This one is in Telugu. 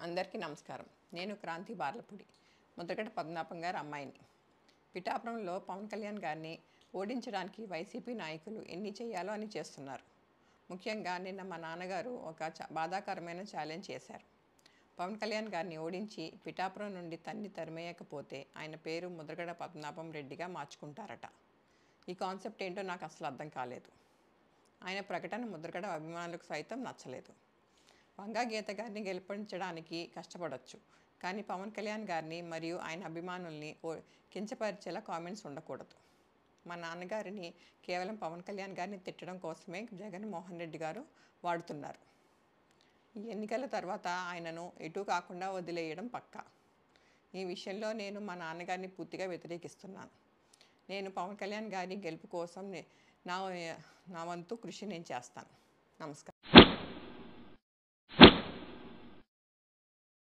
అందరికీ నమస్కారం. నేను క్రాంతి బార్లపూడి, ముద్రగడ పద్మనాభం గారి అమ్మాయిని. పిఠాపురంలో పవన్ కళ్యాణ్ గారిని ఓడించడానికి వైసీపీ నాయకులు ఎన్ని చేయాలో అని చేస్తున్నారు. ముఖ్యంగా నిన్న మా నాన్నగారు ఒక బాధాకరమైన ఛాలెంజ్ చేశారు. పవన్ కళ్యాణ్ గారిని ఓడించి పిఠాపురం నుండి తరిమేయకపోతే ఆయన పేరు ముద్రగడ పద్మనాభం రెడ్డిగా మార్చుకుంటారట. ఈ కాన్సెప్ట్ ఏంటో నాకు అసలు అర్థం కాలేదు. ఆయన ప్రకటన ముద్రగడ అభిమానులకు సైతం నచ్చలేదు. వంగా గీత గారిని గెలిపించడానికి కష్టపడవచ్చు, కానీ పవన్ కళ్యాణ్ గారిని మరియు ఆయన అభిమానుల్ని కించపరిచేలా కామెంట్స్ ఉండకూడదు. మా నాన్నగారిని కేవలం పవన్ కళ్యాణ్ గారిని తిట్టడం కోసమే జగన్మోహన్ రెడ్డి గారు వాడుతున్నారు. ఈ ఎన్నికల తర్వాత ఆయనను ఎటు కాకుండా వదిలేయడం పక్కా. ఈ విషయంలో నేను మా నాన్నగారిని పూర్తిగా వ్యతిరేకిస్తున్నాను. నేను పవన్ కళ్యాణ్ గారి గెలుపు కోసం నా వంతు కృషి నేను చేస్తాను. నమస్కారం.